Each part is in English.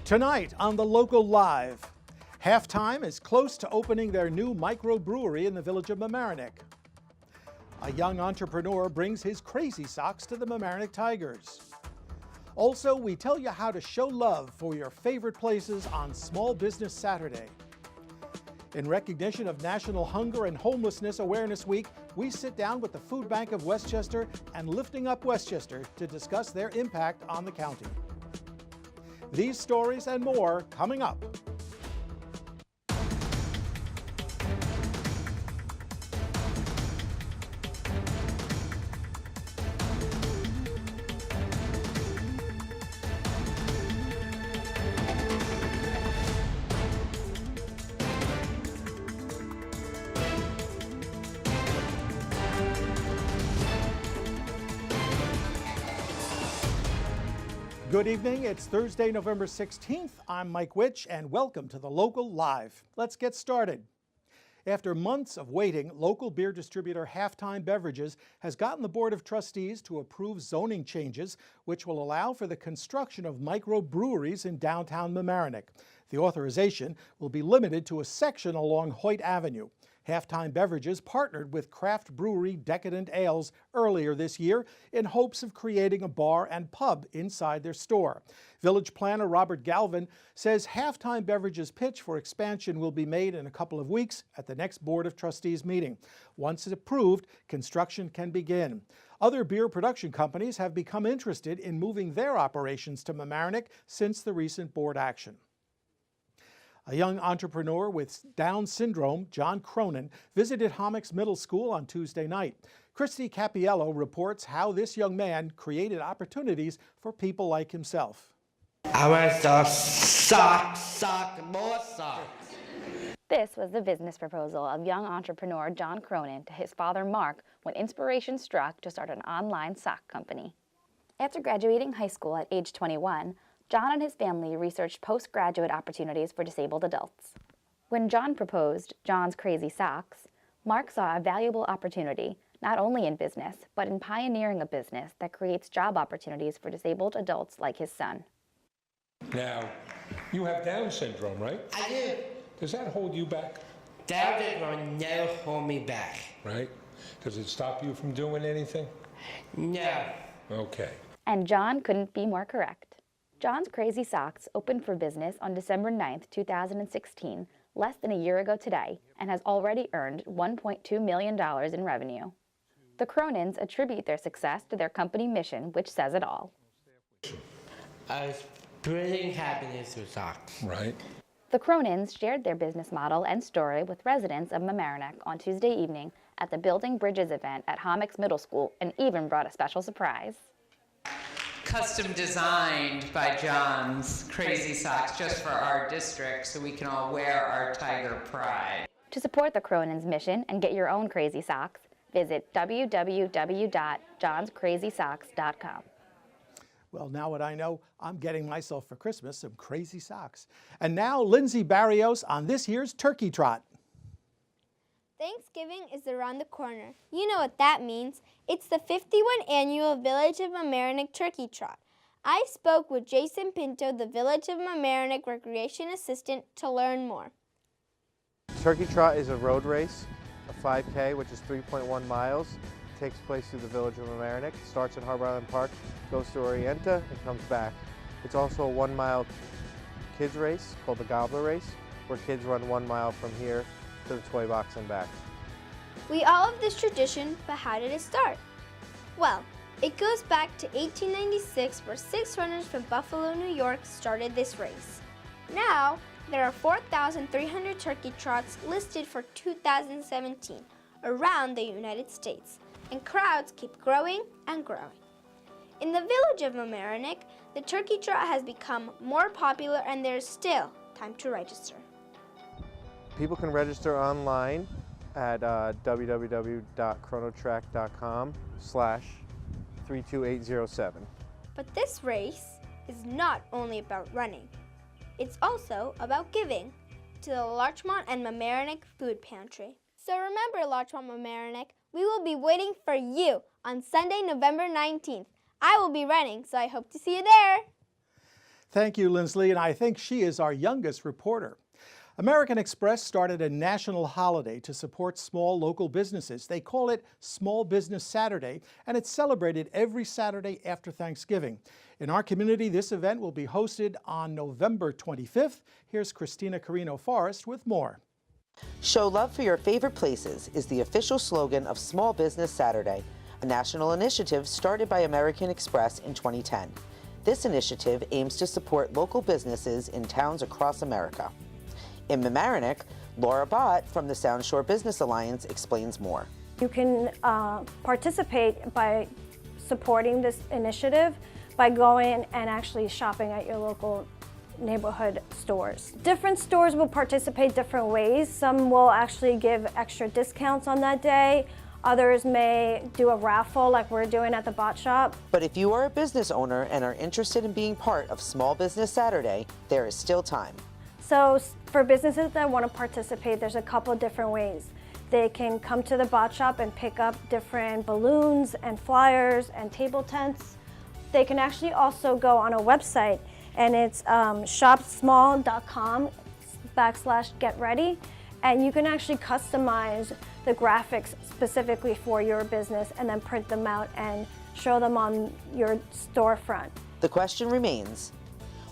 Tonight on the Local Live, Halftime is close to opening their new microbrewery in the village of Mamaroneck. A young entrepreneur brings his crazy socks to the Mamaroneck Tigers. Also, we tell you how to show love for your favorite places on Small Business Saturday. In recognition of National Hunger and Homelessness Awareness Week, we sit down with the Food Bank of Westchester and Lifting Up Westchester to discuss their impact on the county. These stories and more coming up. Good evening. It's Thursday, November 16th. I'm Mike Witch, and welcome to the Local Live. Let's get started. After months of waiting, local beer distributor Halftime Beverages has gotten the Board of Trustees to approve zoning changes, which will allow for the construction of microbreweries in downtown Mamaroneck. The authorization will be limited to a section along Hoyt Avenue. Halftime Beverages partnered with craft brewery Decadent Ales earlier this year in hopes of creating a bar and pub inside their store. Village planner Robert Galvin says Halftime Beverages' pitch for expansion will be made in a couple of weeks at the next Board of Trustees meeting. Once it's approved, construction can begin. Other beer production companies have become interested in moving their operations to Mamaroneck since the recent board action. A young entrepreneur with Down syndrome, John Cronin, visited Homix Middle School on Tuesday night. Christy Capiello reports how this young man created opportunities for people like himself. I want to sock, more socks. This was the business proposal of young entrepreneur John Cronin to his father Mark when inspiration struck to start an online sock company. After graduating high school at age 21, John and his family researched postgraduate opportunities for disabled adults. When John proposed John's Crazy Socks, Mark saw a valuable opportunity, not only in business, but in pioneering a business that creates job opportunities for disabled adults like his son. Now, you have Down syndrome, right? I do. Does that hold you back? Down syndrome never hold me back. Right? Does it stop you from doing anything? No. Okay. And John couldn't be more correct. John's Crazy Socks opened for business on December 9th, 2016, less than a year ago today, and has already earned $1.2 million in revenue. The Cronins attribute their success to their company mission, which says it all. I was bringing happiness to socks. Right. The Cronins shared their business model and story with residents of Mamaroneck on Tuesday evening at the Building Bridges event at Homix Middle School, and even brought a special surprise. Custom designed by John's Crazy Socks just for our district so we can all wear our tiger pride. To support the Cronins' mission and get your own crazy socks, visit www.johnscrazysocks.com. Well, now what I know, I'm getting myself for Christmas some crazy socks. And now Lindsay Barrios on this year's Turkey Trot. Thanksgiving is around the corner. You know what that means. It's the 51st annual Village of Mamaroneck Turkey Trot. I spoke with Jason Pinto, the Village of Mamaroneck Recreation Assistant, to learn more. Turkey Trot is a road race, a 5K, which is 3.1 miles. It takes place through the Village of Mamaroneck. It starts at Harbor Island Park, goes to Orienta, and comes back. It's also a 1 mile kids race called the Gobbler Race, where kids run 1 mile from here to the toy box and back. We all have this tradition, but how did it start? Well, it goes back to 1896, where 6 runners from Buffalo, New York started this race. Now, there are 4,300 turkey trots listed for 2017 around the United States, and crowds keep growing and growing. In the Village of Mamaroneck, the turkey trot has become more popular, and there's still time to register. People can register online at www.chronotrack.com/32807. But this race is not only about running. It's also about giving to the Larchmont and Mamaroneck Food Pantry. So remember, Larchmont Mamaroneck, we will be waiting for you on Sunday, November 19th. I will be running, so I hope to see you there. Thank you, Lindsley, and I think she is our youngest reporter. American Express started a national holiday to support small local businesses. They call it Small Business Saturday, and it's celebrated every Saturday after Thanksgiving. In our community, this event will be hosted on November 25th. Here's Christina Carino-Forrest with more. Show love for your favorite places is the official slogan of Small Business Saturday, a national initiative started by American Express in 2010. This initiative aims to support local businesses in towns across America. In Mamaroneck, Laura Bott from the Sound Shore Business Alliance explains more. You can participate by supporting this initiative by going and actually shopping at your local neighborhood stores. Different stores will participate different ways. Some will actually give extra discounts on that day. Others may do a raffle like we're doing at the Bot Shop. But if you are a business owner and are interested in being part of Small Business Saturday, there is still time. So for businesses that want to participate, there's a couple different ways. They can come to the Bot Shop and pick up different balloons and flyers and table tents. They can actually also go on a website, and it's shopsmall.com/getready, and you can actually customize the graphics specifically for your business and then print them out and show them on your storefront. The question remains,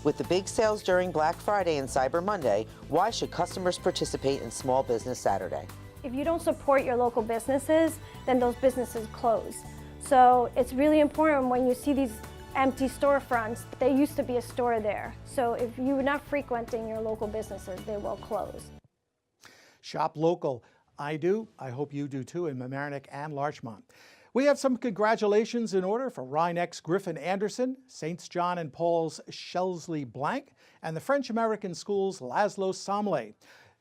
with the big sales during Black Friday and Cyber Monday, why should customers participate in Small Business Saturday? If you don't support your local businesses, then those businesses close. So it's really important when you see these empty storefronts, there used to be a store there. So if you're not frequenting your local businesses, they will close. Shop local. I do. I hope you do too in Mamaroneck and Larchmont. We have some congratulations in order for Rhine-X Griffin Anderson, Saints John and Paul's Shelsley Blank, and the French-American School's Laszlo Somley.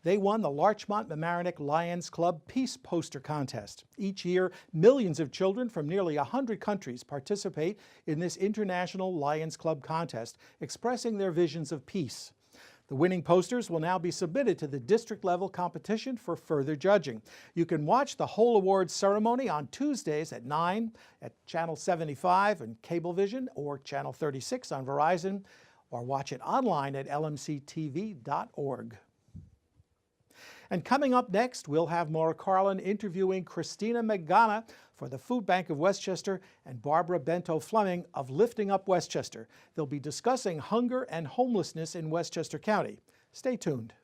They won the Larchmont Mamaroneck Lions Club Peace Poster Contest. Each year, millions of children from nearly 100 countries participate in this International Lions Club contest, expressing their visions of peace. The winning posters will now be submitted to the district-level competition for further judging. You can watch the whole awards ceremony on Tuesdays at 9 at Channel 75 and Cablevision, or Channel 36 on Verizon, or watch it online at lmctv.org. And coming up next, we'll have Maura Carlin interviewing Christina Magana for the Food Bank of Westchester and Barbara Bento-Fleming of Lifting Up Westchester. They'll be discussing hunger and homelessness in Westchester County. Stay tuned.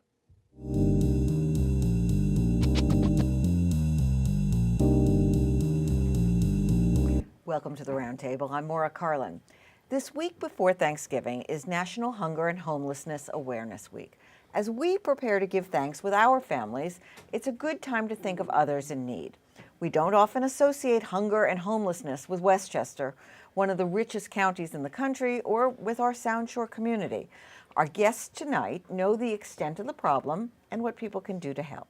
Welcome to the Roundtable. I'm Maura Carlin. This week before Thanksgiving is National Hunger and Homelessness Awareness Week. As we prepare to give thanks with our families, it's a good time to think of others in need. We don't often associate hunger and homelessness with Westchester, one of the richest counties in the country, or with our Sound Shore community. Our guests tonight know the extent of the problem and what people can do to help.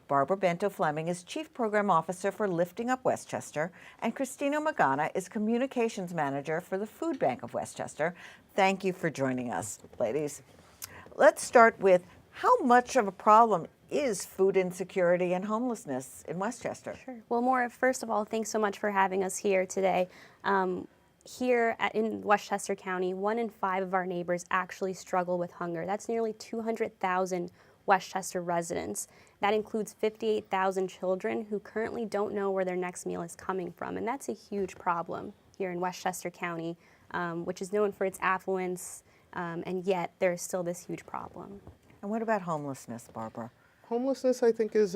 Barbara Bento-Fleming is Chief Program Officer for Lifting Up Westchester, and Christina Magana is Communications Manager for the Food Bank of Westchester. Thank you for joining us, ladies. Let's start with, how much of a problem is food insecurity and homelessness in Westchester? Sure. Well, Maura, first of all, thanks so much for having us here today. In Westchester County, 1 in 5 of our neighbors actually struggle with hunger. That's nearly 200,000 Westchester residents. That includes 58,000 children who currently don't know where their next meal is coming from. And that's a huge problem here in Westchester County, which is known for its affluence, and yet there's still this huge problem. And what about homelessness, Barbara? Homelessness, I think, is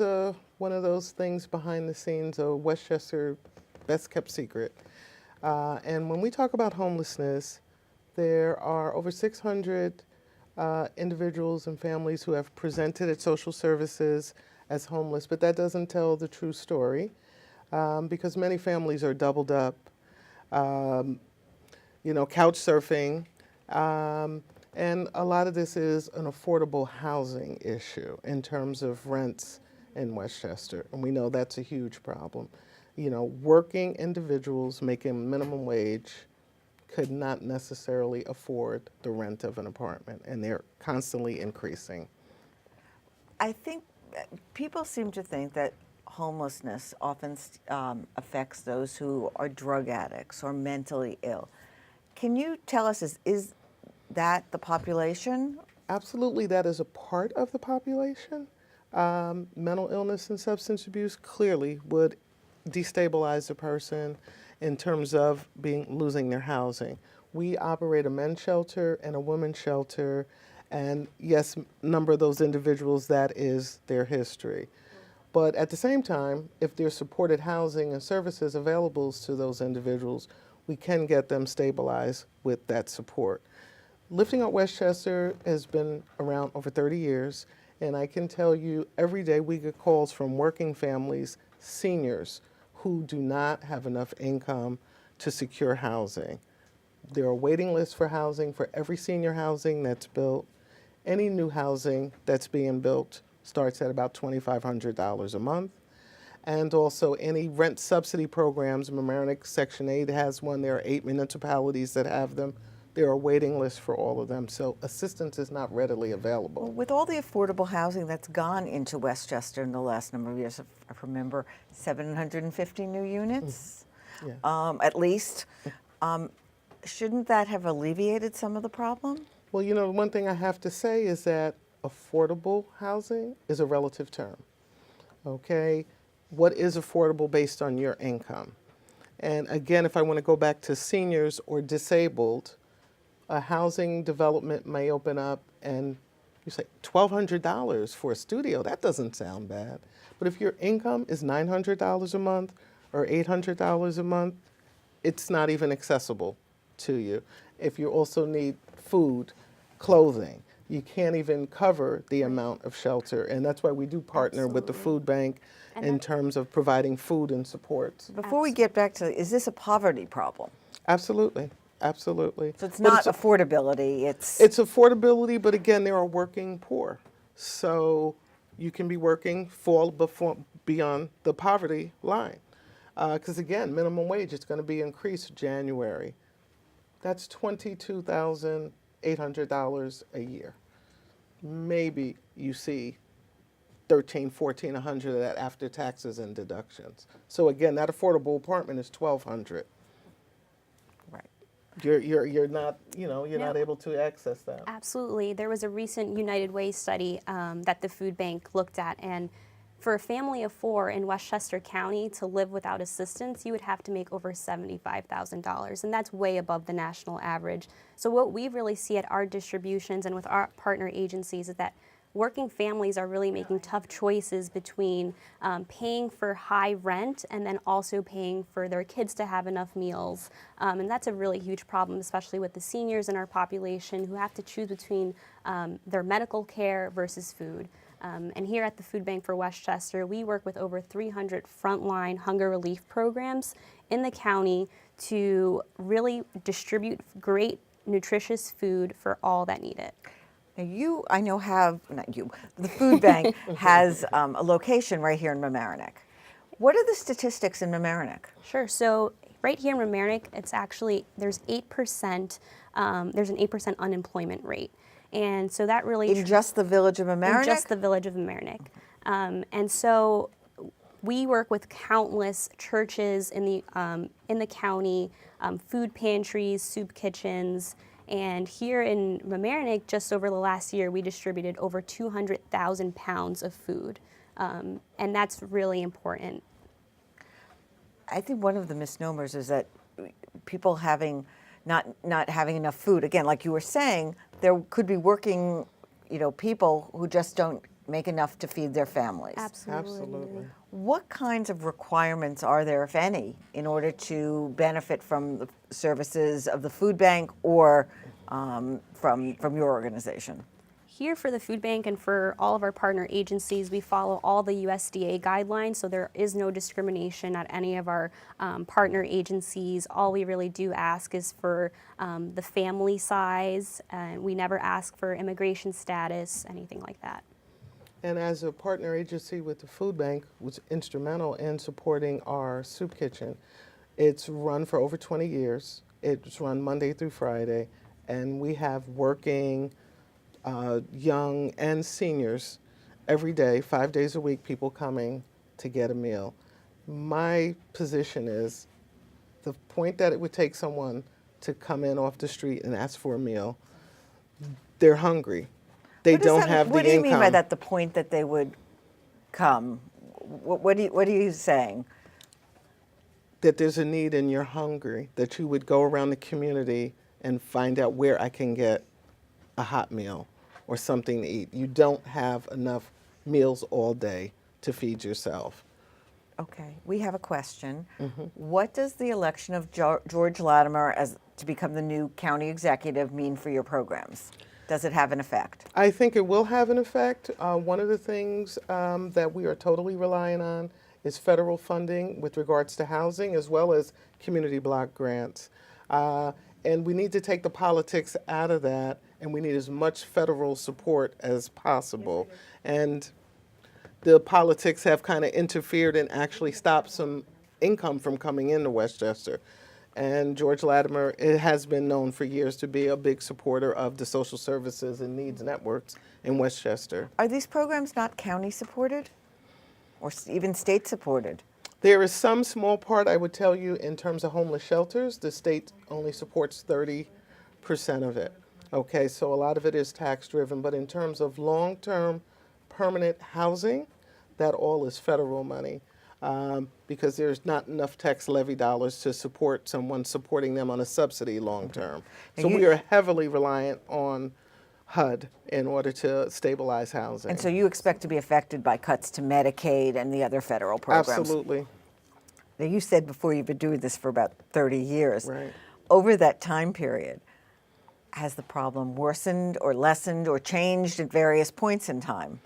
one of those things behind the scenes, a Westchester best-kept secret. And when we talk about homelessness, there are over 600 individuals and families who have presented at social services as homeless, but that doesn't tell the true story, because many families are doubled up, couch surfing, and a lot of this is an affordable housing issue in terms of rents in Westchester, and we know that's a huge problem. Working individuals making minimum wage could not necessarily afford the rent of an apartment, and they're constantly increasing. I think people seem to think that homelessness often affects those who are drug addicts or mentally ill. Can you tell us, is that the population? Absolutely, that is a part of the population. Mental illness and substance abuse clearly would destabilize a person in terms of losing their housing. We operate a men's shelter and a women's shelter, and yes, a number of those individuals, that is their history. But at the same time, if there's supported housing and services available to those individuals, we can get them stabilized with that support. Lifting Up Westchester has been around over 30 years, and I can tell you every day we get calls from working families, seniors, who do not have enough income to secure housing. There are waiting lists for housing for every senior housing that's built. Any new housing that's being built starts at about $2,500 a month. And also any rent subsidy programs, Mamaroneck Section 8 has one. There are 8 municipalities that have them. There are waiting lists for all of them, so assistance is not readily available. Well, with all the affordable housing that's gone into Westchester in the last number of years, I remember 750 new units, at least. Shouldn't that have alleviated some of the problem? Well, you know, one thing I have to say is that affordable housing is a relative term, okay? What is affordable based on your income? And again, if I want to go back to seniors or disabled, a housing development may open up and you say $1,200 for a studio, that doesn't sound bad. But if your income is $900 a month or $800 a month, it's not even accessible to you. If you also need food, clothing, you can't even cover the amount of shelter. And that's why we do partner with the food bank in terms of providing food and support. Before we get back to, is this a poverty problem? Absolutely. Absolutely. So it's not affordability, it's affordability, but again, there are working poor. So you can be working beyond the poverty line. Because again, minimum wage is going to be increased January. That's $22,800 a year. Maybe you see $1,300, $1,400 of that after taxes and deductions. So again, that affordable apartment is $1,200. You're not, you're not able to access that. Absolutely. There was a recent United Way study that the food bank looked at, and for a family of 4 in Westchester County to live without assistance, you would have to make over $75,000, and that's way above the national average. So what we really see at our distributions and with our partner agencies is that working families are really making tough choices between paying for high rent and then also paying for their kids to have enough meals. And that's a really huge problem, especially with the seniors in our population who have to choose between their medical care versus food. And here at the Food Bank for Westchester, we work with over 300 frontline hunger relief programs in the county to really distribute great, nutritious food for all that need it. Now you, I know, the food bank has a location right here in Mamaroneck. What are the statistics in Mamaroneck? Sure, so right here in Mamaroneck, it's actually, there's 8%, there's an 8% unemployment rate. And so that really... In just the village of Mamaroneck? In just the village of Mamaroneck. And so we work with countless churches in the county, food pantries, soup kitchens, and here in Mamaroneck, just over the last year, we distributed over 200,000 pounds of food, and that's really important. I think one of the misnomers is that people not having enough food. Again, like you were saying, there could be working, people who just don't make enough to feed their families. Absolutely. What kinds of requirements are there, if any, in order to benefit from the services of the food bank or from your organization? Here for the food bank and for all of our partner agencies, we follow all the USDA guidelines, so there is no discrimination at any of our partner agencies. All we really do ask is for the family size, and we never ask for immigration status, anything like that. And as a partner agency with the food bank, was instrumental in supporting our soup kitchen. It's run for over 20 years. It's run Monday through Friday, and we have working young and seniors every day, 5 days a week, people coming to get a meal. My position is the point that it would take someone to come in off the street and ask for a meal, they're hungry. They What does don't that- have the What do you income. mean by that, the point that they would come? What are you saying? That there's a need and you're hungry, that you would go around the community and find out where I can get a hot meal or something to eat. You don't have enough meals all day to feed yourself. Okay, we have a question. Mm-hmm. What does the election of George Latimer to become the new county executive mean for your programs? Does it have an effect? I think it will have an effect. One of the things that we are totally relying on is federal funding with regards to housing as well as community block grants. And we need to take the politics out of that, and we need as much federal support as possible. And the politics have kind of interfered and actually stopped some income from coming into Westchester. And George Latimer, it has been known for years to be a big supporter of the social services and needs networks in Westchester. Are these programs not county supported or even state supported? There is some small part, I would tell you, in terms of homeless shelters. The state only supports 30% of it. Okay, so a lot of it is tax driven, but in terms of long-term permanent housing, that all is federal money. Because there's not enough tax levy dollars to support someone supporting them on a subsidy long term. So we are heavily reliant on HUD in order to stabilize housing. And so you expect to be affected by cuts to Medicaid and the other federal programs? Absolutely. Now, you said before you've been doing this for about 30 years. Right. Over that time period, has the problem worsened or lessened or changed at various points in time?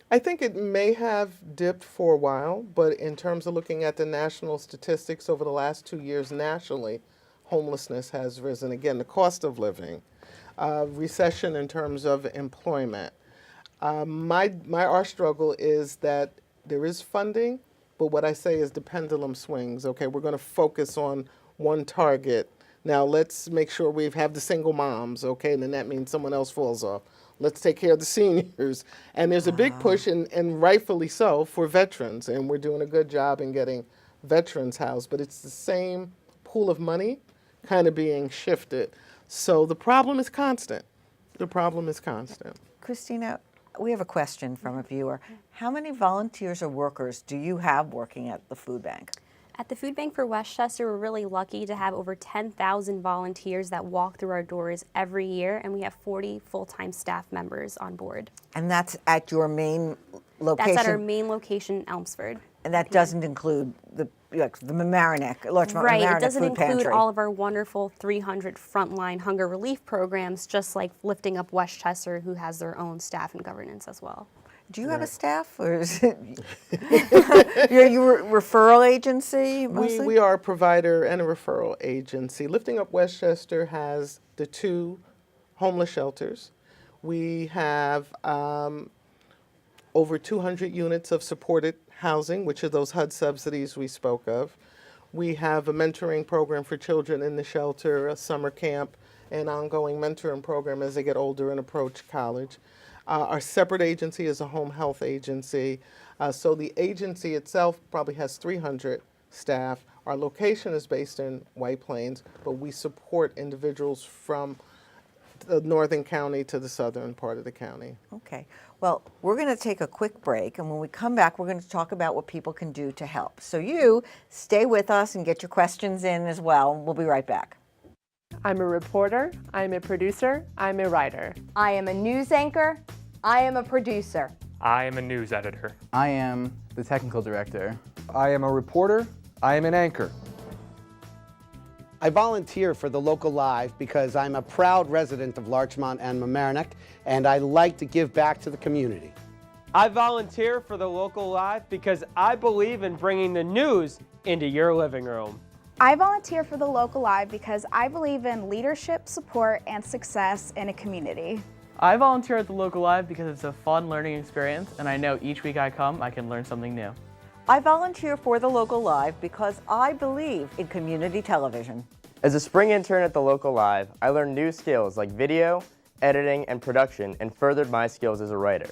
I think it may have dipped for a while, but in terms of looking at the national statistics over the last 2 years nationally, homelessness has risen. Again, the cost of living, recession in terms of employment. Our struggle is that there is funding, but what I say is the pendulum swings. Okay, we're going to focus on one target. Now let's make sure we have the single moms, okay, and then that means someone else falls off. Let's take care of the seniors. And there's a big push, and rightfully so, for veterans. And we're doing a good job in getting veterans housed. But it's the same pool of money kind of being shifted. So the problem is constant. The problem is constant. Christina, we have a question from a viewer. How many volunteers or workers do you have working at the food bank? At the Food Bank for Westchester, we're really lucky to have over 10,000 volunteers that walk through our doors every year, and we have 40 full-time staff members on board. And that's at your main location? That's at our main location in Elmsford. And that doesn't include the Mamaroneck, Larchmont Right, Mamaroneck it doesn't Food include Pantry. all of our wonderful 300 frontline hunger relief programs, just like Lifting Up Westchester, who has their own staff and governance as well. Do you have a staff, or is it your referral agency mostly? We are a provider and a referral agency. Lifting Up Westchester has the 2 homeless shelters. We have over 200 units of supported housing, which are those HUD subsidies we spoke of. We have a mentoring program for children in the shelter, a summer camp, and ongoing mentoring program as they get older and approach college. Our separate agency is a home health agency. So the agency itself probably has 300 staff. Our location is based in White Plains, but we support individuals from the northern county to the southern part of the county. Okay. Well, we're going to take a quick break, and when we come back, we're going to talk about what people can do to help. So you stay with us and get your questions in as well. We'll be right back. I'm a reporter, I'm a producer, I'm a writer. I am a news anchor, I am a producer. I am a news editor. I am the technical director. I am a reporter, I am an anchor. I volunteer for the Local Live because I'm a proud resident of Larchmont and Mamaroneck, and I like to give back to the community. I volunteer for the Local Live because I believe in bringing the news into your living room. I volunteer for the Local Live because I believe in leadership, support, and success in a community. I volunteer at the Local Live because it's a fun learning experience, and I know each week I come, I can learn something new. I volunteer for the Local Live because I believe in community television. As a spring intern at the Local Live, I learned new skills like video, editing, and production, and furthered my skills as a writer.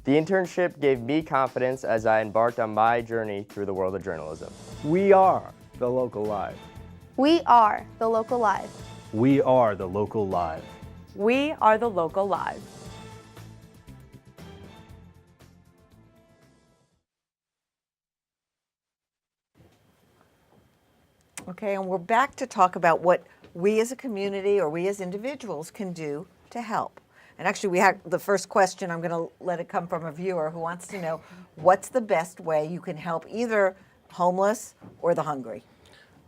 The internship gave me confidence as I embarked on my journey through the world of journalism. We are the Local Live. We are the Local Live. We are the Local Live. We are the Local Live. Okay, and we're back to talk about what we as a community or we as individuals can do to help. And actually, we have the first question. I'm going to let it come from a viewer who wants to know what's the best way you can help either homeless or the hungry.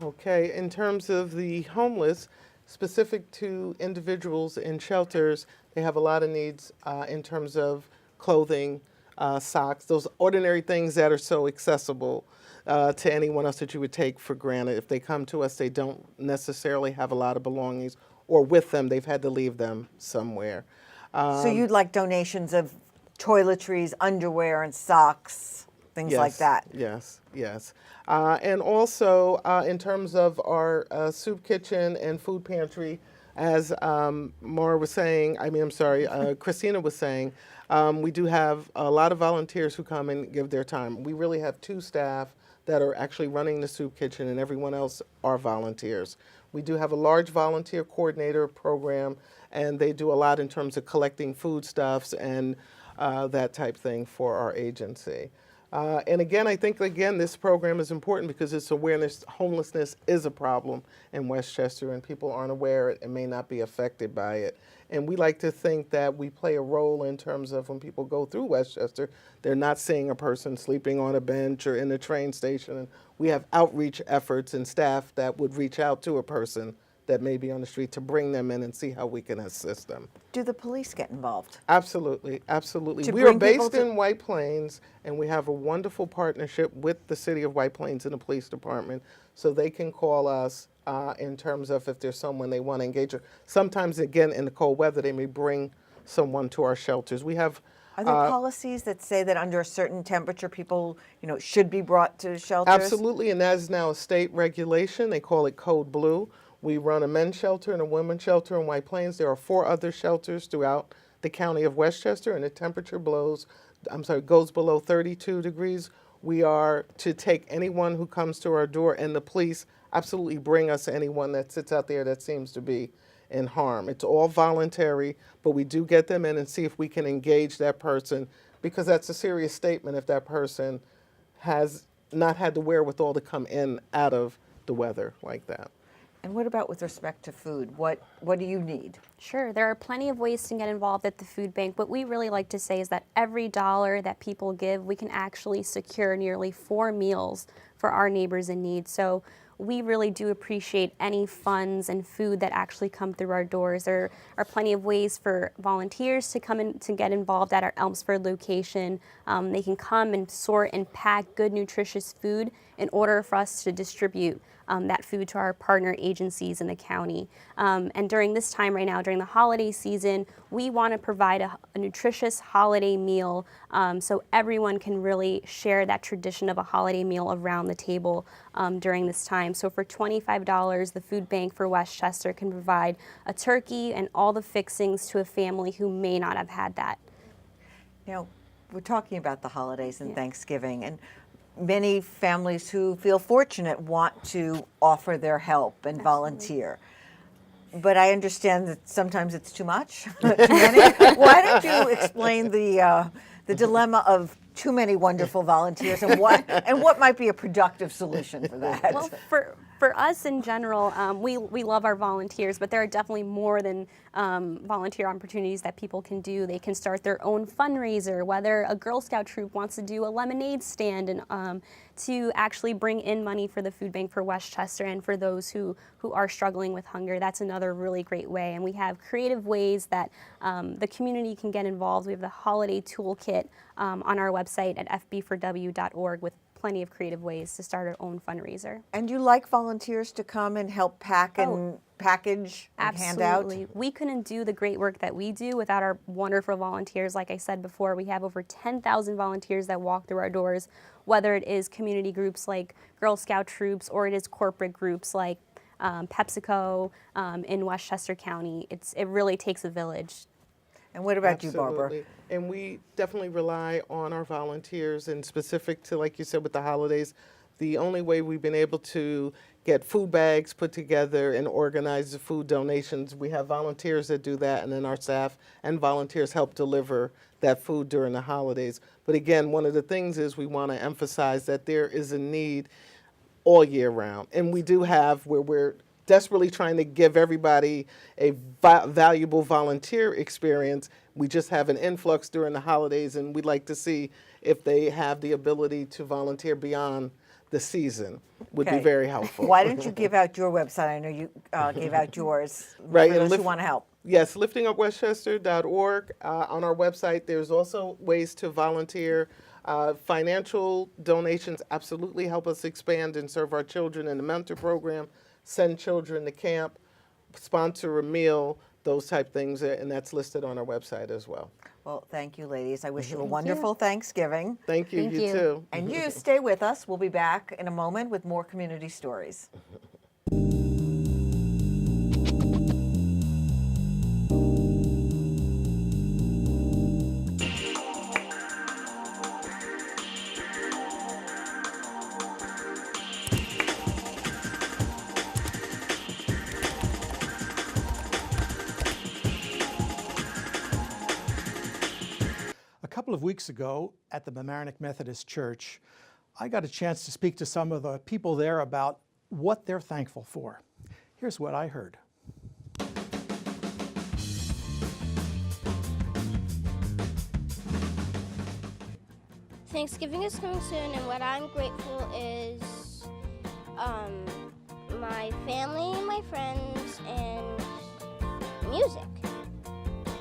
Okay, in terms of the homeless, specific to individuals in shelters, they have a lot of needs in terms of clothing, socks, those ordinary things that are so accessible to anyone else that you would take for granted. If they come to us, they don't necessarily have a lot of belongings, or with them, they've had to leave them somewhere. So you'd like donations of toiletries, underwear, and socks, things yes, like that? Yes, yes. And also, in terms of our soup kitchen and food pantry, as Maura was saying, Christina was saying, we do have a lot of volunteers who come and give their time. We really have 2 staff that are actually running the soup kitchen, and everyone else are volunteers. We do have a large volunteer coordinator program, and they do a lot in terms of collecting foodstuffs and that type thing for our agency. And again, I think, this program is important because it's awareness. Homelessness is a problem in Westchester, and people aren't aware and may not be affected by it. And we like to think that we play a role in terms of when people go through Westchester, they're not seeing a person sleeping on a bench or in a train station. And we have outreach efforts and staff that would reach out to a person that may be on the street to bring them in and see how we can assist them. Do the police get involved? Absolutely, absolutely. We are bring people based in White Plains, and we have a wonderful partnership with the City of White Plains and the police department, so they can call us in terms of if there's someone they want to engage with. Sometimes, again, in the cold weather, they may bring someone to our shelters. We have Are there policies that say that under a certain temperature, people, should be brought to shelters? Absolutely, and that is now a state regulation. They call it Code Blue. We run a men's shelter and a women's shelter in White Plains. There are 4 other shelters throughout the county of Westchester, and the temperature goes below 32 degrees. We are to take anyone who comes to our door, and the police absolutely bring us anyone that sits out there that seems to be in harm. It's all voluntary, but we do get them in and see if we can engage that person, because that's a serious statement if that person has not had the wherewithal to come in out of the weather like that. And what about with respect to food? What do you need? Sure, there are plenty of ways to get involved at the food bank. What we really like to say is that every dollar that people give, we can actually secure nearly 4 meals for our neighbors in need. So we really do appreciate any funds and food that actually come through our doors. There are plenty of ways for volunteers to come in to get involved at our Elmsford location. They can come and sort and pack good, nutritious food in order for us to distribute that food to our partner agencies in the county. And during this time right now, during the holiday season, we want to provide a nutritious holiday meal so everyone can really share that tradition of a holiday meal around the table during this time. So for $25, the Food Bank for Westchester can provide a turkey and all the fixings to a family who may not have had that. Now, we're talking about the holidays and Thanksgiving, and many families who feel fortunate want to offer their help and volunteer. But I understand that sometimes it's too much, too many. Why don't you explain the dilemma of too many wonderful volunteers and what might be a productive solution for that? Well, for us in general, we love our volunteers, but there are definitely more than volunteer opportunities that people can do. They can start their own fundraiser, whether a Girl Scout troop wants to do a lemonade stand and to actually bring in money for the Food Bank for Westchester and for those who are struggling with hunger. That's another really great way. And we have creative ways that the community can get involved. We have the holiday toolkit on our website at fb4w.org with plenty of creative ways to start our own fundraiser. And you like volunteers to come and help pack and package and hand out? Absolutely. We couldn't do the great work that we do without our wonderful volunteers. Like I said before, we have over 10,000 volunteers that walk through our doors, whether it is community groups like Girl Scout troops or it is corporate groups like PepsiCo in Westchester County. It really takes a village. And what about you, Barbara? And we definitely rely on our volunteers, and specific to, like you said, with the holidays, the only way we've been able to get food bags put together and organize the food donations. We have volunteers that do that, and then our staff and volunteers help deliver that food during the holidays. But again, one of the things is we want to emphasize that there is a need all year round. And we do have where we're desperately trying to give everybody a valuable volunteer experience. We just have an influx during the holidays, and we'd like to see if they have the ability to volunteer beyond the season. Would be very helpful. Why don't you give out your website? I know you gave out yours right, for those who want to help. Yes, liftingupwestchester.org. On our website, there's also ways to volunteer. Financial donations absolutely help us expand and serve our children in the mentor program, send children to camp, sponsor a meal, those type things, and that's listed on our website as well. Well, thank you, ladies. I wish you a wonderful Thanksgiving. Thank you, you too. And you stay with us. We'll be back in a moment with more community stories. A couple of weeks ago at the Mamaroneck Methodist Church, I got a chance to speak to some of the people there about what they're thankful for. Here's what I heard. Thanksgiving is coming soon, and what I'm grateful is my family, my friends, and music.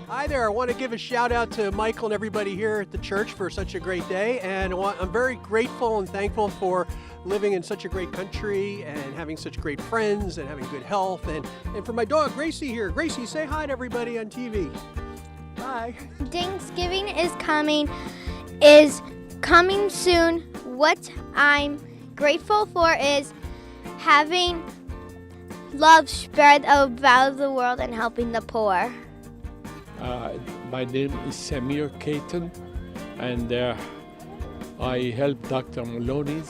Hi there, I want to give a shout out to Michael and everybody here at the church for such a great day, and I'm very grateful and thankful for living in such a great country and having such great friends and having good health, and for my dog Gracie here. Gracie, say hi to everybody on TV. Bye. Thanksgiving is coming soon. What I'm grateful for is having love spread about the world and helping the poor. My name is Samir Keaton, and I help Dr. Maloney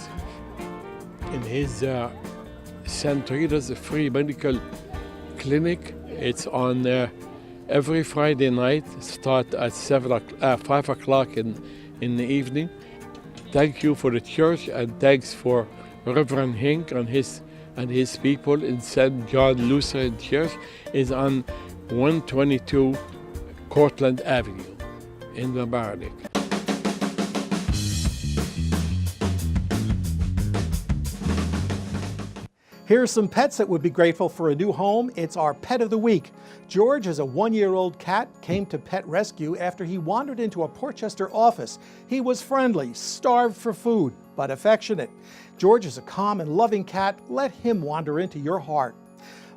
in his St. Rita's free medical clinic. It's on every Friday night, start at 5 o'clock in the evening. Thank you for the church, and thanks for Reverend Hink and his people in St. John Lutheran Church. Is on 122 Cortland Avenue in Mamaroneck. Here's some pets that would be grateful for a new home. It's our Pet of the Week. George is a 1-year-old cat, came to Pet Rescue after he wandered into a Portchester office. He was friendly, starved for food, but affectionate. George is a calm and loving cat. Let him wander into your heart.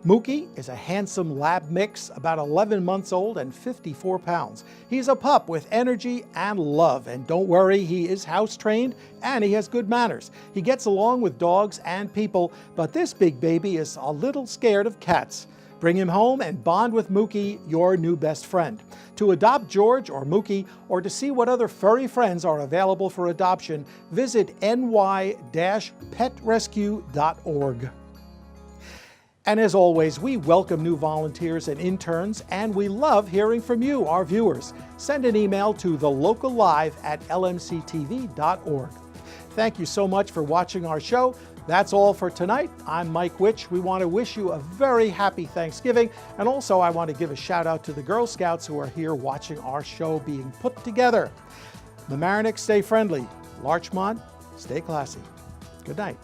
Mookie is a handsome lab mix, about 11 months old and 54 pounds. He's a pup with energy and love, and don't worry, he is house trained and he has good manners. He gets along with dogs and people, but this big baby is a little scared of cats. Bring him home and bond with Mookie, your new best friend. To adopt George or Mookie, or to see what other furry friends are available for adoption, visit ny-petrescue.org. And as always, we welcome new volunteers and interns, and we love hearing from you, our viewers. Send an email to thelocallive@lmctv.org. Thank you so much for watching our show. That's all for tonight. I'm Mike Witch. We want to wish you a very happy Thanksgiving, and also I want to give a shout out to the Girl Scouts who are here watching our show being put together. Mamaroneck, stay friendly. Larchmont, stay classy. Good night.